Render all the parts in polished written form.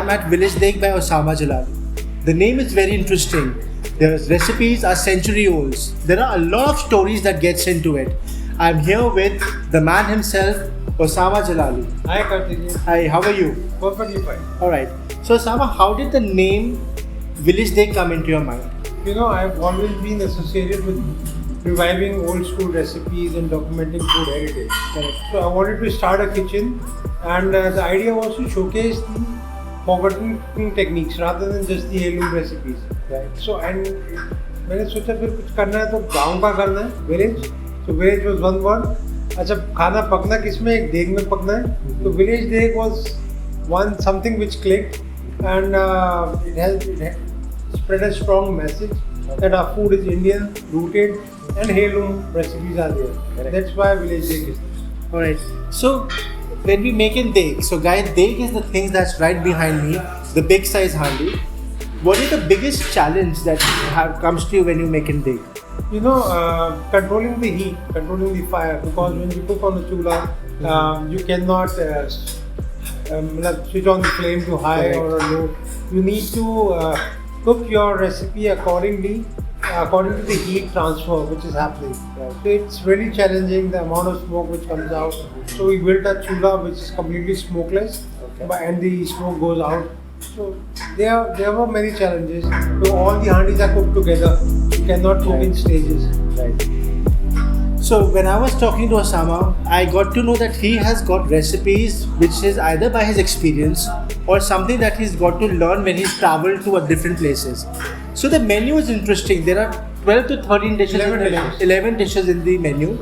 I'm at Village Degh by Osama Jalali. The name is very interesting. The recipes are century old. There are a lot of stories that gets into it. I'm here with the man himself, Osama Jalali. Hi Kartikya. Hi, how are you? Perfectly fine. Alright. So Osama, how did the name Village Degh come into your mind? You know, I've always been associated with reviving old school recipes and documenting food heritage. Correct. So I wanted to start a kitchen, and the idea was to showcase the forgotten cooking techniques rather than just the heirloom recipes. Right. So and मैंने सोचा फिर कुछ करना है तो गांव का करना है, village. So village was one word. अच्छा खाना पकना किसमें, एक देग में पकना है. तो village degh was something which clicked, and it spread a strong message that our food is Indian rooted and heirloom recipes are there. Correct. That's why village degh is this. Alright. So when we make in degh, so guys, degh is the thing that's right behind me, the big size handi. What is the biggest challenge that comes to you when you make in degh? You know, controlling the heat, controlling the fire, because when you cook on the chula, you cannot switch on the flame to high or low. You need to cook your recipe according to the heat transfer which is happening. So it's really challenging, the amount of smoke which comes out. So we built a chula which is completely smokeless, and the smoke goes out. So there were many challenges. So all the handis are cooked together. You cannot cook in stages. Right. So when I was talking to Osama, I got to know that he has got recipes which is either by his experience or something that he's got to learn when he's traveled to different places. So the menu is interesting. There are 12 to 13 dishes, 11 dishes in the menu,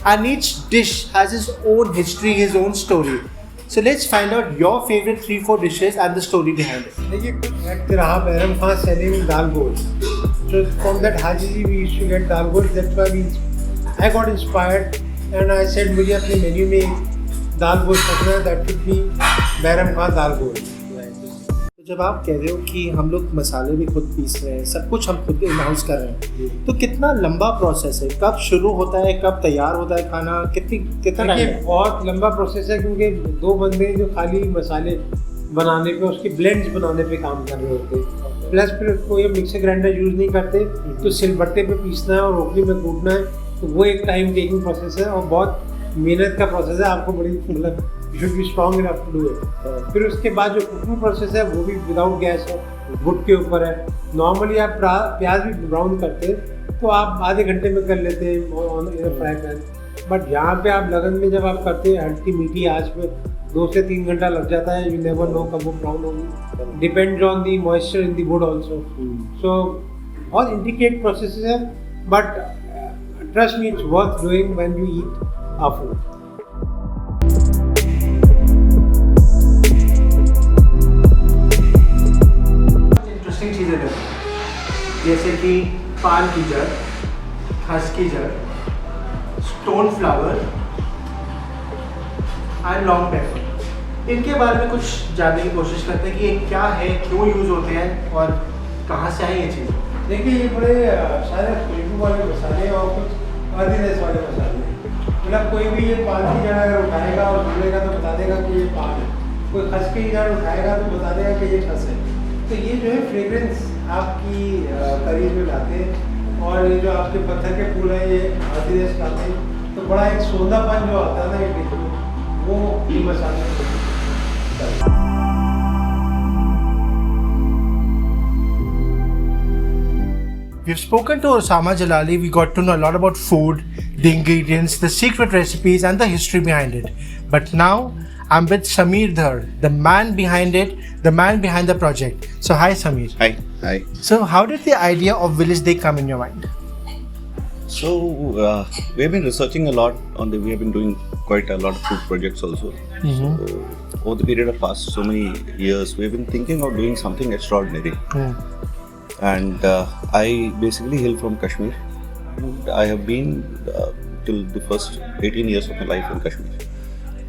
and each dish has its own history, his own story. So let's find out your favorite 3-4 dishes and the story behind it. देखिए, at Rahul P selling dal gosh. So from that Haji we used to get dal gosh. That's why I got inspired, and I said मुझे अपने menu में दाल गोश्त रखना है, that should be Bairam खां दाल गोश्त. तो जब आप कह रहे हो कि हम लोग मसाले भी खुद पीस रहे हैं, सब कुछ हम खुद इनहाउस कर रहे हैं, तो कितना लंबा प्रोसेस है? कब शुरू होता है, कब तैयार होता है खाना, कितना टाइम है? बहुत लंबा प्रोसेस है, क्योंकि दो बंदे जो खाली मसाले बनाने पे, उसके ब्लेंड्स बनाने पे काम कर रहे होते हैं. प्लस फिर कोई मिक्सर ग्राइंडर यूज़ नहीं करते, तो सिलबट्टे पे पीसना है और रोकली में कूटना है. तो वो एक टाइम टेकिंग प्रोसेस है और बहुत मेहनत का प्रोसेस है. आपको बड़ी you should be strong enough to do it. फिर उसके बाद जो कुकिंग प्रोसेस है वो भी विदाउट गैस है, वुड के ऊपर है. नॉर्मली आप प्याज भी ब्राउन करते तो आप आधे घंटे में कर लेते हैं ऑन फ्राई पैन. बट यहाँ पे आप लगन में जब आप करते हैं हल्की मीठी आंच पे 2 से 3 घंटा लग जाता है. यू नेवर नो कब वो ब्राउन होगी. Depends on the moisture in the wood also. So बहुत इंट्रिकेट प्रोसेस है, but trust me, it's worth doing when you eat our food. Interesting चीज़ें हैं जैसे कि पान की जड़, खस की जड़, stone flower and long paper. इनके बारे में कुछ जानने की कोशिश करते हैं कि ये क्या है, क्यों यूज़ होते हैं और कहाँ से आई ये चीज़. देखिए, ये बड़े सारे खुशबू वाले मसाले और कुछ अर्दीनेस वाले मसाले. मतलब कोई भी ये पान की जड़ अगर उठाएगा और सुनेगा तो बता देगा कि ये पान है. कोई खस की जड़ उठाएगा तो बता देगा कि ये खस है. तो ये जो है फ्रेग्रेंस आपकी करीज में लाते हैं, और ये जो आपके पत्थर के फूल हैं ये अर्दीनेस लाते हैं. तो बड़ा एक सोंधापन जो आता है ना ये डिश में, वो ये मसाले. We've spoken to Osama Jalali. We got to know a lot about food, the ingredients, the secret recipes, and the history behind it. But now I'm with Shammi, the man behind it, the man behind the project. So hi Samir. Hi. So how did the idea of Village Degh come in your mind? So we have been researching a lot we have been doing quite a lot of food projects also. So over the period of past so many years, we have been thinking of doing something extraordinary. And I basically hail from Kashmir. And I have been till the first 18 years of my life in Kashmir.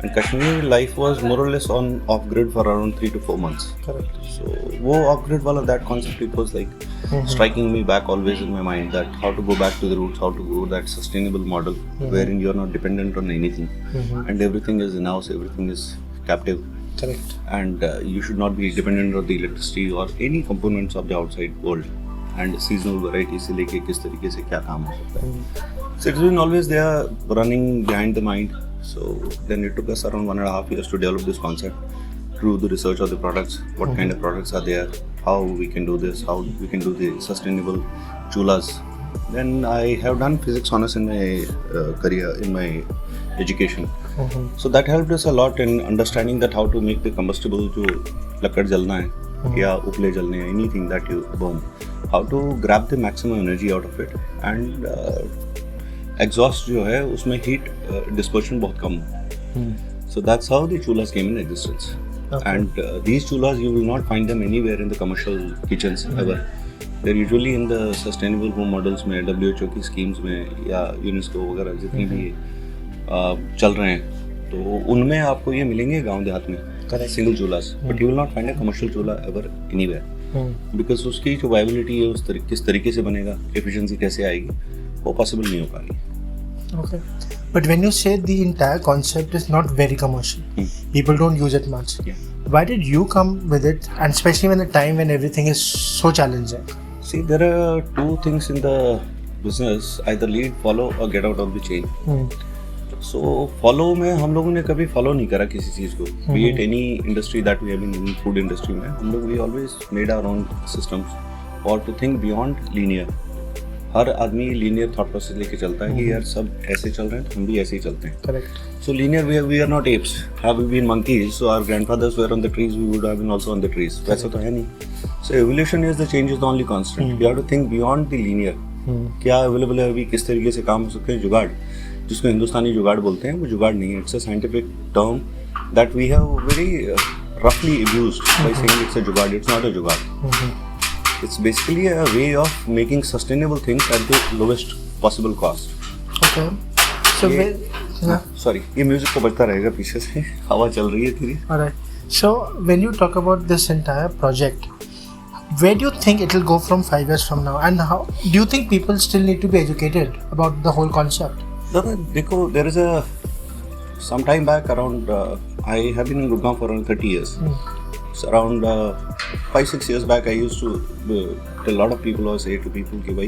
And Kashmir life was more or less on off-grid for around 3 to 4 months. Correct. So wo off-grid wala, that concept, it was like striking me back always in my mind, that how to go back to the roots, how to go that sustainable model wherein you're not dependent on anything and everything is in-house, everything is captive. Correct. And you should not be dependent on the electricity or any components of the outside world. And seasonal variety से लेके किस तरीके से क्या काम हो सकता है. So it's been always there running behind the mind. So then it took us around 1.5 years to develop this concept through the research of the products, what kind of products are there, how we can do this, how we can do the sustainable chulas. Then I have done physics honors in my career, in my education. So that helped us a lot in understanding that how to make the combustible जो लकड़ जलना है या उपले जलने हैं, anything that you burn, how to grab the maximum energy out of it and exhaust जो है उसमें heat dispersion बहुत कम हो. So that's how the chulas came in existence. Okay. And these chulas you will not find them anywhere in the commercial kitchens ever. They're usually in the sustainable home models में, WHO की schemes में या UNESCO वगैरह जितनी भी चल रहे हैं, तो उनमें आपको ये मिलेंगे गांव देहात में single chulhas, but you will not find a commercial chulha ever anywhere, because उसकी जो वायबिलिटी है उस किस तरीके से बनेगा, एफिशिएंसी कैसे आएगी, वो पॉसिबल नहीं हो पाएगी. Okay. But when you say the entire concept is not very commercial, people don't use it much. Yeah. Why did you come with it, and especially when the time when everything is so challenging? See, there are two things in the business: either lead, follow, or get out of the chain. So follow में हम लोगों ने कभी follow नहीं करा किसी चीज़ को. Be it any industry that we have been in, food industry में हम लोग we always made our own systems or to think beyond linear. हर आदमी लीनियर थॉट प्रोसेस लेके चलता है कि यार सब ऐसे चल रहे हैं तो हम भी ऐसे ही चलते हैं. Correct. So linear we are not apes, have we been monkeys, so our grandfathers were on the trees, we would have been also on the trees. वैसा तो है नहीं. So evolution is the change is the only constant. You have to think beyond the linear. क्या available है अभी, किस तरीके से काम हो सकते हैं. जुगाड़, जिसको हिंदुस्तानी जुगाड़ बोलते हैं, वो जुगाड़ नहीं है. It's a scientific term that we have very रफली used by saying it's a jugaad. It's not a जुगाड़. It's basically a way of making sustainable things at the lowest possible cost. Okay. So sorry, ये music को बजता रहेगा पीछे से, हवा चल रही है थोड़ी. Alright. So when you talk about this entire project, where do you think it will go from 5 years from now, and how do you think people still need to be educated about the whole concept? देखो, there is a some time back around I have been in Gurgaon for around 30 years. So around 5-6 years back I used to tell a lot of people or say to people कि भाई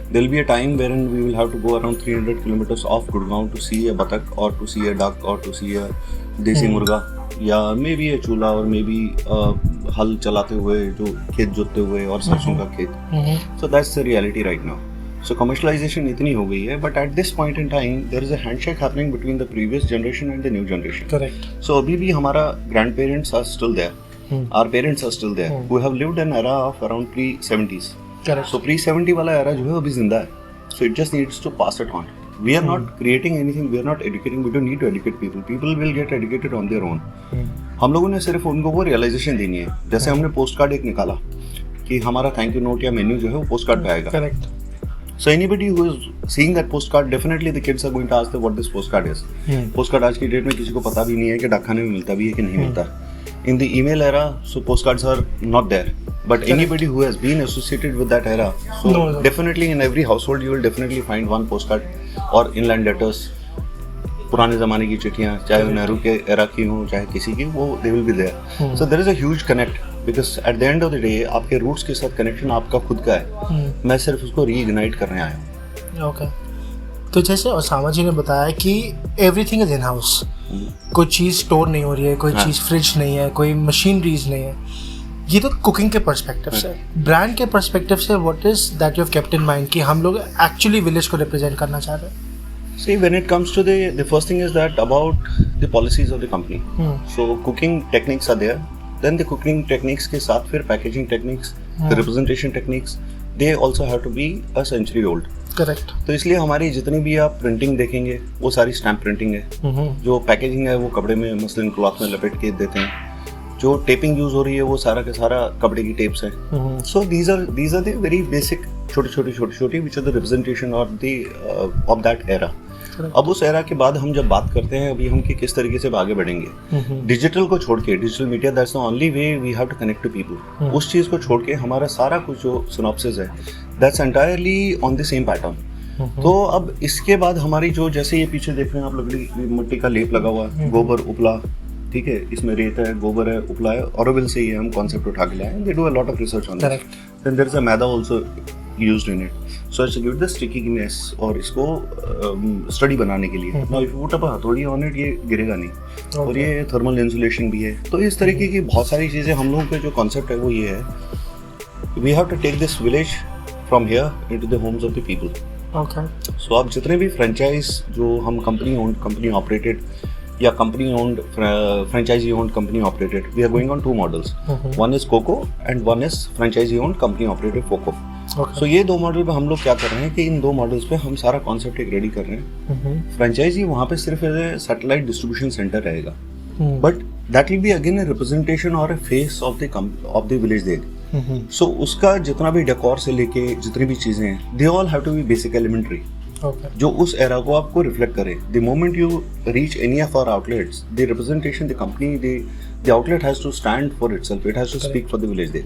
there will be a time wherein we will have to go around 300 kilometers off Gurgaon to see a बतख or to see a duck or to see a देसी मुर्गा या maybe a चूल्हा और maybe हल चलाते हुए जो खेत जोतते हुए और सरसों का खेत. So that's the reality right now. So commercialization इतनी हो गई है, but at this point in time there is a handshake happening between the previous generation and the new generation. Correct. So अभी भी हमारा grandparents are still there. Our parents are still there who have lived an era of around pre-70s. Correct. So pre-70 वाला era जो है अभी जिंदा है. So it just needs to pass it on. We are not creating anything. We are not educating. We don't need to educate people. People will get educated on their own. हम लोगों ने सिर्फ उनको वो realization देनी है. जैसे हमने पोस्ट कार्ड एक निकाला कि हमारा थैंक यू नोट या मेन्यू जो है वो पोस्ट कार्ड पे आएगा. Correct. So anybody who is seeing that postcard, definitely the kids are going to ask them what this postcard is. Postcard आज की डेट में किसी को पता भी नहीं है कि डाकखाने में मिलता भी है कि नहीं मिलता. In the email era, so postcards are not there. But anybody who has been associated with that era, so definitely in every household you will definitely find one postcard or inland letters. पुराने ज़माने की चिट्ठियाँ, चाहे वो नेहरू के era की हो, चाहे किसी की, वो they will be there. So there is a huge connect because at the end of the day आपके roots के साथ connection आपका खुद का है. मैं सिर्फ उसको reignite करने आया हूँ. Okay. तो जैसे ओसामा जी ने बताया कि एवरीथिंग इज इन हाउस, कोई चीज़ स्टोर नहीं हो रही है, कोई चीज़ फ्रिज नहीं है, कोई मशीनरीज नहीं है. ये तो कुकिंग के पर्सपेक्टिव से. ब्रांड के पर्सपेक्टिव से what is that you have kept in mind कि हम लोग एक्चुअली विलेज को रिप्रेजेंट करना चाह रहे हैं? See, when it comes to the first thing is that about the policies of the company. So cooking techniques are there. Then the cooking techniques के साथ फिर packaging techniques, the representation techniques, they also have to be a century old. Correct. तो इसलिए हमारी जितनी भी आप printing देखेंगे वो सारी स्टैम्प प्रिंटिंग है. जो पैकेजिंग है वो कपड़े में मसलिन क्लॉथ में लपेट के देते हैं. जो टेपिंग यूज हो रही है वो सारा का सारा कपड़े की टेप्स है. So these are the very basic छोटी which are the representation of the of that era. अब उस एरा के बाद हम जब बात करते हैं अभी हम कि किस तरीके से आगे बढ़ेंगे, डिजिटल को छोड़ के, digital media that's the only way we have to connect to people. उस चीज़ को छोड़ के हमारा सारा कुछ जो सिनॉप्सिस है that's entirely on the same pattern. तो अब इसके बाद हमारी जो, जैसे ये पीछे देख रहे हैं आप, लकड़ी मिट्टी का लेप लगा हुआ है, गोबर उपला, ठीक है, इसमें रेत है, गोबर है, उपला है, ऑरोविल से ये हम कॉन्सेप्ट उठा के लाए हैं. They do a lot of research on this. Then there is a maida also used in it. So it's to give the stickiness और इसको स्टडी बनाने के लिए. Now if you put up a हथौड़ी on it, ये गिरेगा नहीं. और ये थर्मल इंसुलेशन भी है. तो इस तरीके की बहुत सारी चीज़ें हम लोगों का जो कॉन्सेप्ट है वो ये है. We have to take this village from here into the homes of the people. Okay. So आप जितने भी फ्रेंचाइज जो हम कंपनी ओन्ड, कंपनी ऑपरेटेड या company owned, franchisee owned, company operated, we are going on 2 models. One is COCO and one is franchisee owned, company operated FOCO. So ये 2 model पे हम लोग क्या कर रहे हैं कि इन 2 मॉडल्स पे हम सारा कॉन्सेप्ट एक रेडी कर रहे हैं. फ्रेंचाइजी वहाँ पे सिर्फ सैटेलाइट डिस्ट्रीब्यूशन सेंटर रहेगा, but that will be again a representation और ए फेस ऑफ द विलेज देग. सो उसका जितना भी डेकोर से लेके जितनी भी चीजें हैं, they all have to be basic elementary, जो उस एरा को आपको रिफ्लेक्ट करे. The moment you reach any of our outlets, the representation, the company, the outlet has to stand for itself, it has to speak for the village देग.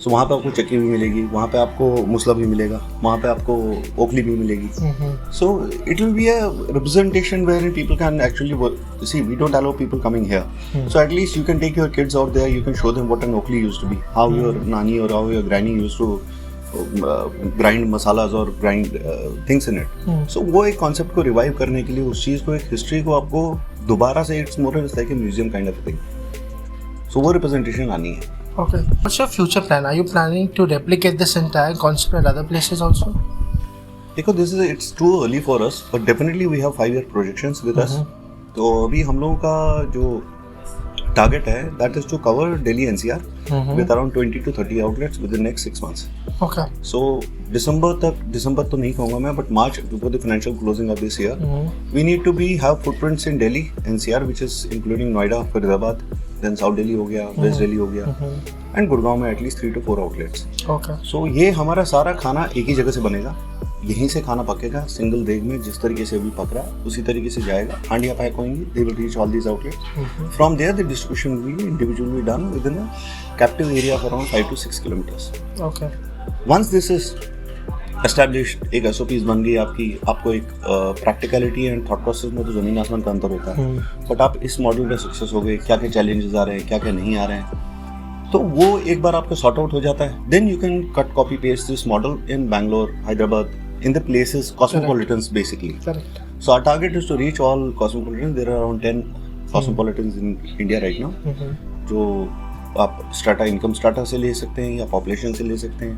So वहाँ पे आपको चक्की भी मिलेगी, वहाँ पे आपको मुसला भी मिलेगा, वहाँ पे आपको ओखली भी मिलेगी. So it will be a representation where people can actually see. We don't allow people coming here, so at least you can take your kids out there, you can show them what an okhli used to be, how your nani और how your granny used to grind masalas और grind things in it. So वो एक concept को revive करने के लिए, उस चीज़ को, एक हिस्ट्री को आपको दोबारा से, it's more like a museum kind of thing. So वो रिप्रेजेंटेशन आनी है. Okay. What's your future plan? Are you planning to replicate this entire concept at other places also? देखो, it's too early for us, but definitely we have 5-year projections with us. तो अभी हम लोगों का जो target है, that is to cover Delhi NCR with around 20 to 30 outlets within the next 6 months. Okay. So December तो नहीं कहूँगा मैं, but March before the financial closing of this year, we need to have footprints in Delhi NCR, which is including Noida, Faridabad, then South Delhi हो गया, West Delhi हो गया, and Gurgaon में at least 3 to 4 outlets. Okay. So ये हमारा सारा खाना एक ही जगह से बनेगा, यहीं से खाना पकेगा, सिंगल देग में जिस तरीके से भी पक रहा है उसी तरीके से जाएगा. हांडियाँ पैक होंगी, they will reach all these outlets. From there the distribution will be individually done within a captive area of around 5 to 6 kilometers. Okay. Once this is established, एक SOPs बन गई आपको एक प्रैक्टिकलिटी एंड थॉट प्रोसेस में तो जमीन आसमान का अंतर होता है. बट आप इस मॉडल में सक्सेस हो गए, क्या क्या चैलेंजेस आ रहे हैं, क्या क्या नहीं आ रहे हैं, तो वो एक बार आपका सॉर्ट आउट हो जाता है. Then you can cut copy paste this model in Bangalore, Hyderabad, in the places cosmopolitans basically. Correct. So our target is to reach all cosmopolitans. There are around 10 cosmopolitans in India right now. जो आप strata, income strata से ले सकते हैं या population से ले सकते हैं.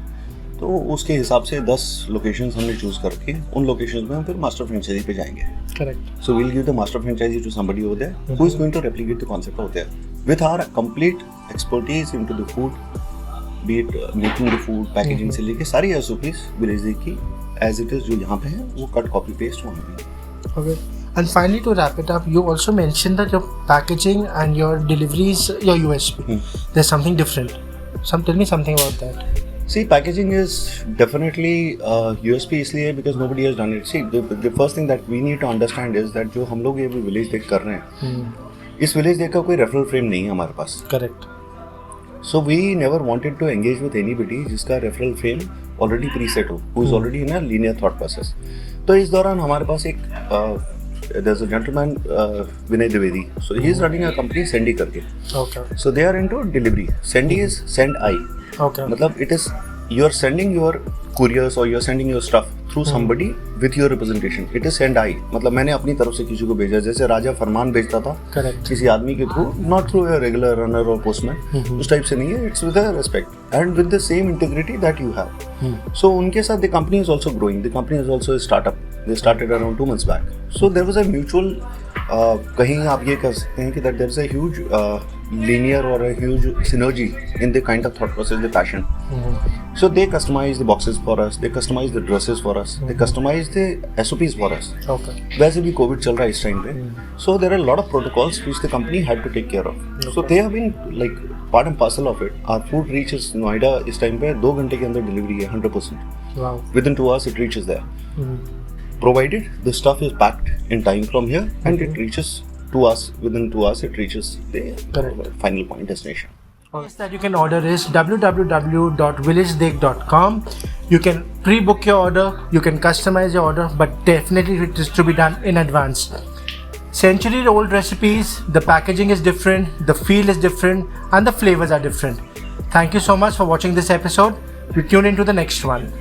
तो उसके हिसाब से 10 लोकेशंस हमने चूज करके उन लोकेशंस में हम फिर मास्टर फ्रेंचाइजी पे जाएंगे. Correct. So we'll give the master franchisee to somebody over there who is going to replicate the concept out there with our complete expertise into the food, be it making the food, packaging से लेके सारी SOPs village देग की as it is जो यहाँ पे है वो कट कॉपी पेस्ट वहाँ पे. Okay. And finally, to wrap it up, you also mentioned that your packaging and your deliveries, your USP, there's something different. Tell me something about that. See, packaging is definitely USP इसलिए because nobody has done it. See, the first thing that we need to understand is that जो हम लोग ये village देग कर रहे हैं, इस विलेज देग का कोई रेफरल फ्रेम नहीं है हमारे पास. Correct. So we never wanted to engage with anybody जिसका रेफरल फ्रेम ऑलरेडी प्रीसेट हो, who is already in a linear thought process. तो इस दौरान हमारे पास एक there's a gentleman Vinay Dwivedi, so he is running a company Sendi करके. Okay. So they are into delivery. Sendi is send I. Okay. मतलब it is you are sending your couriers or you are sending your stuff through somebody with your representation. It is send I. मतलब मैंने अपनी तरफ से किसी को भेजा, जैसे राजा फरमान भेजता था Correct. किसी आदमी के through, not through a regular runner or postman. उस टाइप से नहीं है. It's with a respect and with the same integrity that you have. So उनके साथ the company is also growing. The company is also a startup. They started around 2 months back. So there was a mutual कहीं आप ये कह सकते हैं कि that there is a huge linear or a huge synergy in the kind of thought process, the passion. So they customize the boxes for us, they customize the dresses for us, they customize the SOPs for us. Okay. वैसे भी Covid चल रहा है इस time पे, so there are a lot of protocols which the company had to take care of. So they have been like part and parcel of it. Our food reaches Noida इस time पे 2 घंटे के अंदर delivery है 100%. Wow. Within 2 hours it reaches there. Provided the stuff is packed in time from here and it reaches to us within 2 hours, it reaches the final point destination. That you can order is www.villagedegh.com. You can pre-book your order, you can customize your order, but definitely it is to be done in advance. Century-old recipes, the packaging is different, the feel is different, and the flavors are different. Thank you so much for watching this episode. We tune into the next one.